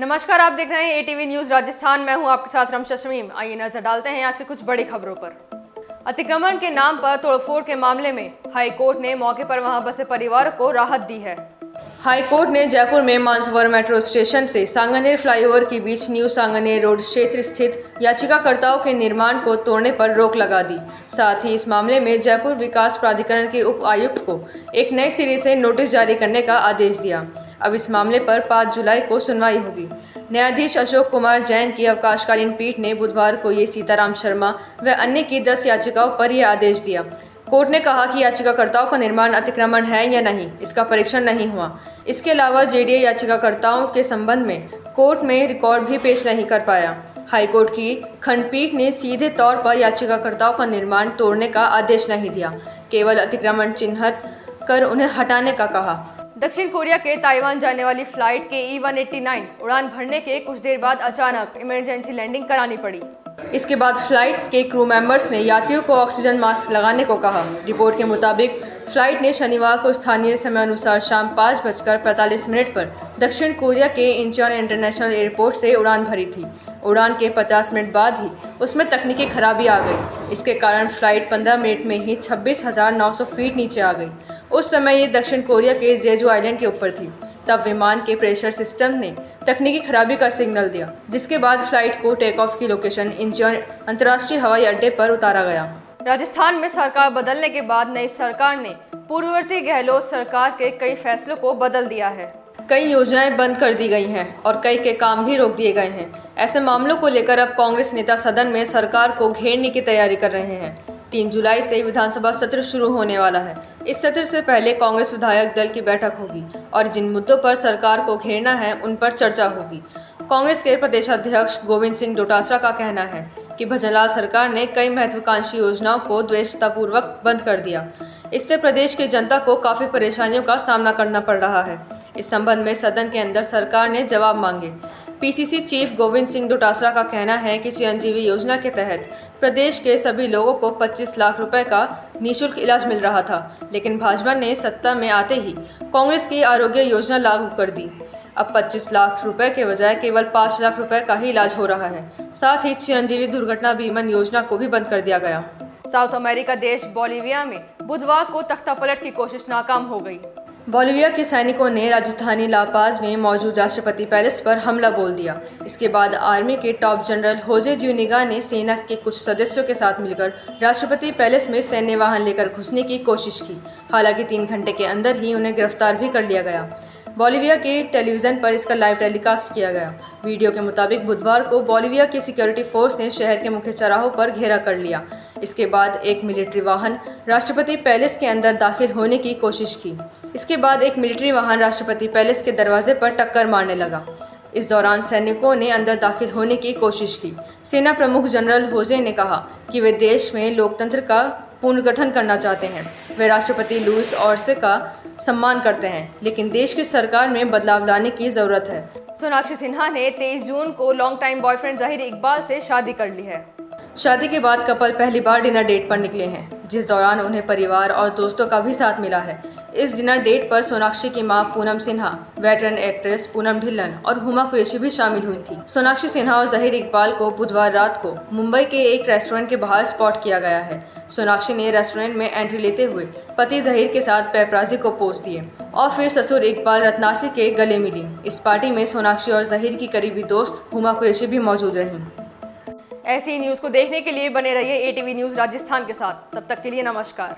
नमस्कार, आप देख रहे हैं एटीवी न्यूज राजस्थान। मैं हूं आपके साथ रमशा शमीम। आइए नजर डालते हैं आज की कुछ बड़ी खबरों पर। अतिक्रमण के नाम पर तोड़फोड़ के मामले में हाई कोर्ट ने मौके पर वहां बसे परिवार को राहत दी है। हाई कोर्ट ने जयपुर में मानसरोवर मेट्रो स्टेशन से सांगानेर फ्लाईओवर के बीच न्यू सांगानेर रोड क्षेत्र स्थित याचिकाकर्ताओं के निर्माण को तोड़ने पर रोक लगा दी। साथ ही इस मामले में जयपुर विकास प्राधिकरण के उप आयुक्त को एक नए सिरे से नोटिस जारी करने का आदेश दिया। अब इस मामले पर 5 जुलाई को सुनवाई होगी। न्यायाधीश अशोक कुमार जैन की अवकाशकालीन पीठ ने बुधवार को ये सीताराम शर्मा व अन्य की 10 याचिकाओं पर यह आदेश दिया। कोर्ट ने कहा कि याचिकाकर्ताओं का निर्माण अतिक्रमण है या नहीं, इसका परीक्षण नहीं हुआ। इसके अलावा जेडीए याचिकाकर्ताओं के संबंध में कोर्ट में रिकॉर्ड भी पेश नहीं कर पाया। हाईकोर्ट की खंडपीठ ने सीधे तौर पर याचिकाकर्ताओं का निर्माण तोड़ने का आदेश नहीं दिया, केवल अतिक्रमण चिन्हित कर उन्हें हटाने का कहा। दक्षिण कोरिया के ताइवान जाने वाली फ्लाइट के E-189 उड़ान भरने के कुछ देर बाद अचानक इमरजेंसी लैंडिंग करानी पड़ी। इसके बाद फ्लाइट के क्रू मेंबर्स ने यात्रियों को ऑक्सीजन मास्क लगाने को कहा। रिपोर्ट के मुताबिक फ्लाइट ने शनिवार को स्थानीय समय अनुसार शाम 5:45 पर दक्षिण कोरिया के इंचियोन इंटरनेशनल एयरपोर्ट से उड़ान भरी थी। उड़ान के 50 मिनट बाद ही उसमें तकनीकी खराबी आ गई। इसके कारण फ्लाइट 15 मिनट में ही 26,900 फीट नीचे आ गई। उस समय ये दक्षिण कोरिया के जेजू आइलैंड के ऊपर थी। तब विमान के प्रेशर सिस्टम ने तकनीकी खराबी का सिग्नल दिया, जिसके बाद फ्लाइट को टेक ऑफ की लोकेशन इंचियोन अंतर्राष्ट्रीय हवाई अड्डे पर उतारा गया। राजस्थान में सरकार बदलने के बाद नई सरकार ने पूर्ववर्ती गहलोत सरकार के कई फैसलों को बदल दिया है। कई योजनाएं बंद कर दी गई हैं और कई के काम भी रोक दिए गए हैं। ऐसे मामलों को लेकर अब कांग्रेस नेता सदन में सरकार को घेरने की तैयारी कर रहे हैं। 3 जुलाई से विधानसभा सत्र शुरू होने वाला है। इस सत्र से पहले कांग्रेस विधायक दल की बैठक होगी और जिन मुद्दों पर सरकार को घेरना है उन पर चर्चा होगी। कांग्रेस के प्रदेशाध्यक्ष गोविंद सिंह डोटासरा का कहना है कि भजनलाल सरकार ने कई महत्वाकांक्षी योजनाओं को द्वेषतापूर्वक बंद कर दिया। इससे प्रदेश की जनता को काफ़ी परेशानियों का सामना करना पड़ रहा है। इस संबंध में सदन के अंदर सरकार ने जवाब मांगे। पीसीसी चीफ गोविंद सिंह डोटासरा का कहना है कि चिरंजीवी योजना के तहत प्रदेश के सभी लोगों को 25 लाख रुपए का निःशुल्क इलाज मिल रहा था, लेकिन भाजपा ने सत्ता में आते ही कांग्रेस की आरोग्य योजना लागू कर दी। अब 25 लाख रुपए के बजाय केवल 5 लाख रुपए का ही इलाज हो रहा है। साथ ही चिरंजीवी दुर्घटना बीमा योजना को भी बंद कर दिया गया। साउथ अमेरिका देश बोलिविया में बुधवार को तख्तापलट की कोशिश नाकाम हो गई। बोलिविया के सैनिकों ने राजधानी लापाज में मौजूद राष्ट्रपति पैलेस पर हमला बोल दिया। इसके बाद आर्मी के टॉप जनरल होजे ज़ूनिगा ने सेना के कुछ सदस्यों के साथ मिलकर राष्ट्रपति पैलेस में सैन्य वाहन लेकर घुसने की कोशिश की। हालांकि 3 घंटे के अंदर ही उन्हें गिरफ्तार भी कर लिया गया। बोलिविया के टेलीविज़न पर इसका लाइव टेलीकास्ट किया गया। वीडियो के मुताबिक बुधवार को बोलिविया की सिक्योरिटी फोर्स ने शहर के मुख्य चौराहों पर घेरा कर लिया। इसके बाद एक मिलिट्री वाहन राष्ट्रपति पैलेस के अंदर दाखिल होने की कोशिश की। इसके बाद एक मिलिट्री वाहन राष्ट्रपति पैलेस के दरवाजे पर टक्कर मारने लगा। इस दौरान सैनिकों ने अंदर दाखिल होने की कोशिश की। सेना प्रमुख जनरल होजे ने कहा कि वे देश में लोकतंत्र का पुनर्गठन करना चाहते हैं। वे राष्ट्रपति लुइस ऑर्से का सम्मान करते हैं, लेकिन देश की सरकार में बदलाव लाने की जरूरत है। सोनाक्षी सिन्हा ने 23 जून को long time boyfriend Zaheer Iqbal से शादी कर ली है। शादी के बाद कपल पहली बार डिनर डेट पर निकले हैं, जिस दौरान उन्हें परिवार और दोस्तों का भी साथ मिला है। इस डिनर डेट पर सोनाक्षी की मां पूनम सिन्हा, वेटरन एक्ट्रेस पूनम ढिल्लन और हुमा कुरैशी भी शामिल हुई थी। सोनाक्षी सिन्हा और ज़हीर इकबाल को बुधवार रात को मुंबई के एक रेस्टोरेंट के बाहर स्पॉट किया गया है। सोनाक्षी ने रेस्टोरेंट में एंट्री लेते हुए पति ज़हीर के साथ पैपराजी को पोज दिए और फिर ससुर इकबाल रत्नासी के गले मिली। इस पार्टी में सोनाक्षी और ज़हीर की करीबी दोस्त हुमा कुरैशी भी मौजूद रहीं। ऐसी न्यूज़ को देखने के लिए बने रहिए एटीवी न्यूज़ राजस्थान के साथ। तब तक के लिए नमस्कार।